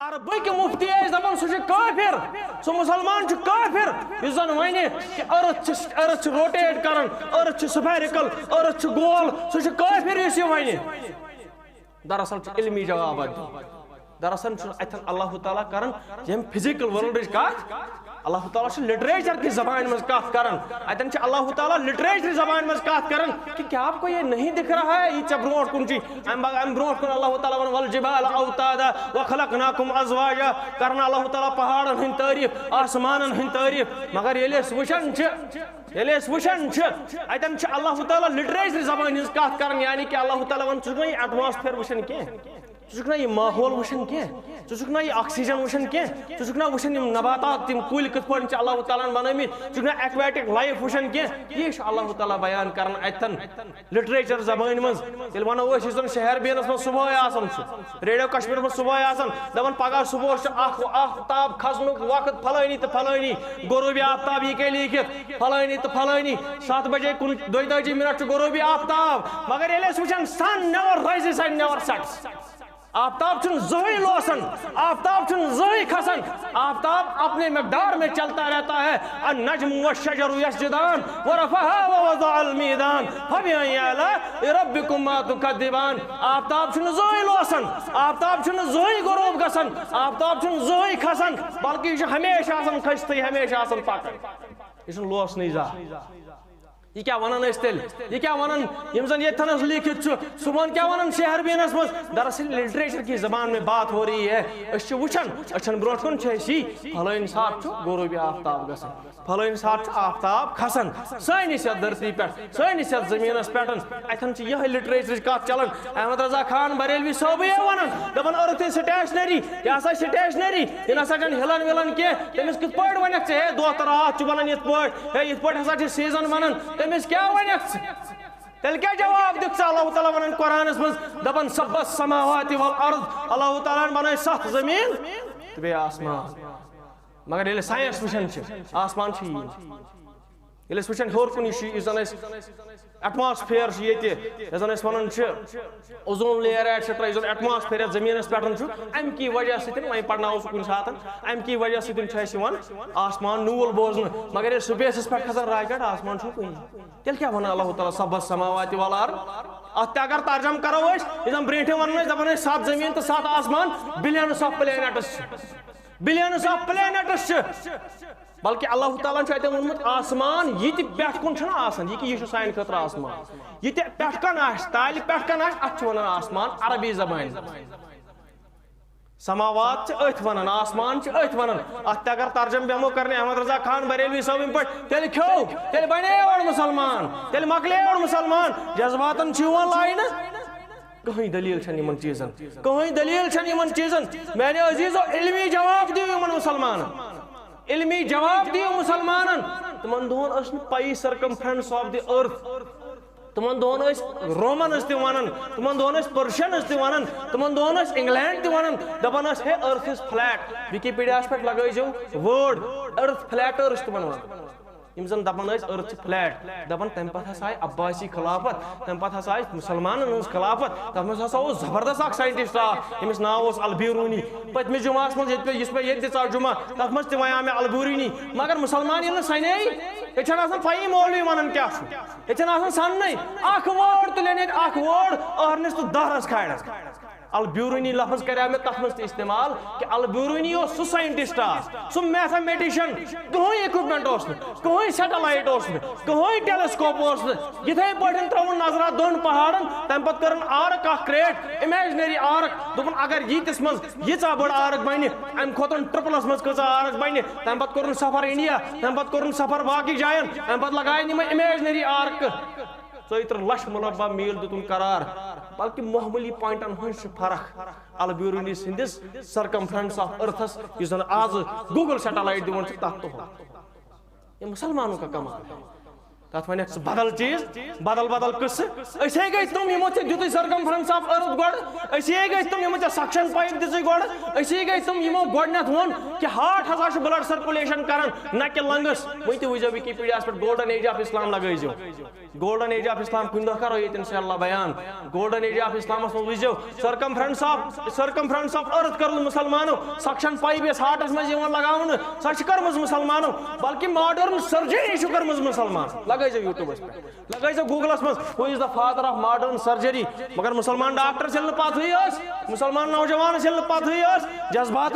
Arabic مفتی دپان سہ کافر سہ مسلمان کافر اس زن ون کہ ارتھ روٹیٹ کران ارتھ سفیرکل ارتھ گول سہ کافر اس یہ ون دراصل علمی جواب دراصل اتن اللہ تعالیٰ کران یم فزیکل ورلڈ کت اللہ تعالیٰ لٹریچر کی زبان میں کت کران اتن اللہ تعالیٰ لٹریچر زبان میں کت کران کہ کیا آپ کو یہ نہیں دکھ رہا ہے یہ برو کن چی برو کن اللہ تعالیٰ والجبال اوتادا وخلقناکم ازواجا کرنا اللہ تعالیٰ پہاڑن ہند تعریف آسمانن ہند تعریف مگر یل وشن اتن اللہ تعالیٰ لٹریچر زبان ہز کت کران یعنی کہ اللہ تعالیٰ ون ثہ یہ ایٹماسفیئر وشن کی ثہ یہ ماحول وشن کی ثہ یہ آکسیجن وشن کی ثہ وشن نباتات تم کل کت پہ اللہ تعالیٰ بنمت ثہ ایکویٹک لائف وشن کی یہ اللہ تعالیٰ بیان کران اتن لٹریچر زبان مز یل ونو اس زن شہر بینس من صبح آسان ریڈیو کشمیر من صبح آسان دپان پگہ صبح آفتاب کھسنک وقت پھلانی تو پھلانی غروبی آفتاب یہ کہ لیکھت پھلانی تو پھلانی 7 بجے 22 منٹ غروبی آفتاب مگر یل وچان sun never rises and never sets آفتاب چھن زہی لوسن آفتاب چھن زہی کھسن آفتاب اپنے مقدار میں چلتا رہتا ہے النجم والشجر یسجدان ورفعها ووضع الميزان فبأي آلاء ربكما تكذبان آفتاب چھن زہی لوسن آفتاب چھن زہی غروب گژھان آفتاب چھن زہی کھسن بلکہ یہ ہمیشہ آسان کھستی ہمیشہ آسان پکان یہ چھن لوسنی زانٛہہ یہ کیا ونان تیل یہ کیا ونان یم زن یتنس لکھت صبح کیا ونان شہر بینس مز دراصل لٹریچر کی زبان میں بات ہو رہی ہے اس وچن اچھن برو کن پھلٲنۍ سات غروبی آفتاب گژھان پھلٲنۍ سات آفتاب کھسان سٲنِس یتھ دھرتی پہ سٲنِس یتھ زمینس پہ اتن یہ لٹریچر کت چلان احمد رضا خان بریلوی صٲبٕے ونان دپان ارتھ سٹیشنری یہ ہسا سٹیشنری یہ نسا چھنہٕ ہلان ولان کینٛہہ تٔمِس کِتھ پٲٹھۍ ونکھ ژےٚ ہے دۄہ تہٕ رات چھُ ونان یِتھ پٲٹھۍ ہے یِتھ پٲٹھۍ ہسا چھِ سیٖزن ونان تٔمِس کیا ونکھ تیل کیا جواب دکھ اللہ تعالیٰ ونان قرآنس مز دپان سب السماوات والارض اللہ تعالیٰ بنائے 7 زمین تو بے آسمان مگر یل سائنس وچن آسمان یل وچن ہور کن زن ایٹماسفیئر یہ زن ونان اوزون لیئر زن ایٹماسفیئر زمینس پہ ام کی وجہ سی پڑھناو سہ کن سات ام کی وجہ سی آسمان نول بوزن مگر سپیسس پہ کھسان راکٹ آسمان کن تیل کیا ونان اللہ تعالیٰ سب السماوات والارض ات اگر ترجم کرو یہ برٹھم ون دپان 7 زمین تو 7 آسمان balance of planets balance of planets بلکہ اللہ تعالیٰ اتنے وونمت آسمان یہ پھ کن آسان یہ سان خطر آسمان یہ پھ کن تالہ پھ کن ات ونان آسمان عربی زبان سماوات ات ونان آسمان ات ونان ات اگر ترجم بیمو کرنے احمد رضا خان بریلوی صاحب پہ تیل کھو تیل بنے اور مسلمان تیل مکلے اور مسلمان جذباتن چیوان لائن کہیں دلیل چھن یمن چیزن کہیں دلیل چھن یمن چیزن میں نے عزیزو علمی جواب دیو یمن مسلمان علمی جواب دیو مسلمانن تمن دون اس پائی سرکمفرنس آف دی ارتھ تمن دون رومن اس ونان تمن دون پرشین اس ونان تمن دون انگلینڈ ونان دپان ہے ارتھ از فلیٹ وکیپیڈیا پہ لگائیو ورڈ ارتھ فلیٹرس تمن ونان یم زن دپان ارتھ فلیٹ دپان تم پتہ ہسا آئی عباسی خلافت تم پتہ ہسا آئی مسلمانن ہز خلافت تم ہسا اوس زبردست اکھ سائنٹسٹ یمس ناو اوس البیرونی پتمہ جمعہس مز یس پہ یہ دژ جمعہ تتھ مز تہ ویا مے البیرونی مگر مسلمان یل سنے یہ چھن آسان پائی مولوی ونان کیا یہ چھن آسان سننے اکھ وٲڈ تُلن ییٚتہِ اکھ وٲڈ ٲرنس تہٕ دہرس کھاڑس البیرونی لفظ کریا میں تتھ مز استعمال کہ البیرونی اوس سہ سائنٹسٹ سہ میتھمیٹیشن کہین اکوپمنٹ اوس کہین سیٹلائٹ اوس کہین ٹیلیسکوپ اوس یتھے پٲٹھۍ ترٛووُن نظرا دۄن پہاڑن تمہِ پتہٕ کٔرٕن آرک اکھ کریٹ امیجنری آرک دوٚپُن اگر ییٖتِس منٛز ییٖژاہ بٔڑ آرک بنہِ امہِ کھۄتہٕ ٹرپلس منٛز کۭژاہ آرک بنہِ تمہِ پتہٕ کوٚرُن سفر انڈیا تمہِ پتہٕ کوٚرُن سفر باقی جاین تمہِ پتہٕ لگایَن یِمے امیجنری آرک 40 لچھ مربع میل دتن قرار بلکہ معمولی پوائنٹن ہز فرق البیرونی سندس سرکمفرنس آف ارتھس اس زن آز گوگل سیٹلائٹ دون تک تو یہ مسلمانوں کا کمال تات ونک بدل چیز بدل بدل قصہ اسی گئی تم یمو ژے دِتُے سرکمفرنس آف ارتھ گۄڈٕ اسی گئی تم یمو ژے سکشن پایپ دِژٕے گۄڈٕ اسی گئی تم یمو گۄڈنیتھ ووٚن کہ ہارٹ ہسا چھُ بلڈ سرکولیشن کران نہ کہ لنگس وۄنۍ تہِ وٕچھزیو وِکیٖپیٖڈیاہس پٮ۪ٹھ گولڈن ایج آف اسلام لگٲیزیو گولڈن ایج آف اسلام کُنہِ دۄہ کرو ییٚتہِ انشاءاللہ بیان گولڈن ایج آف اسلامس منٛز وٕچھزیو سرکمفرنس آف ارتھ کٔرمٕژ مُسلمانو سکشن پایپ یۄس ہارٹس منٛز یِوان لگاونہٕ سۄ چھِ کٔرمٕژ مُسلمانو بلکہ ماڈٲرن سرجری چھُ کٔرمٕژ مُسلمان لگٲیزیو یوٗٹیوٗبس پٮ۪ٹھ لگٲیزیو گوٗگلس منٛز who is the father of modern surgery مگر مُسلمان ڈاکٹر ییٚلہِ نہٕ پتہٕے ٲسۍ مُسلمان نوجوانس ییٚلہِ نہٕ پتہٕے ٲسۍ جذبات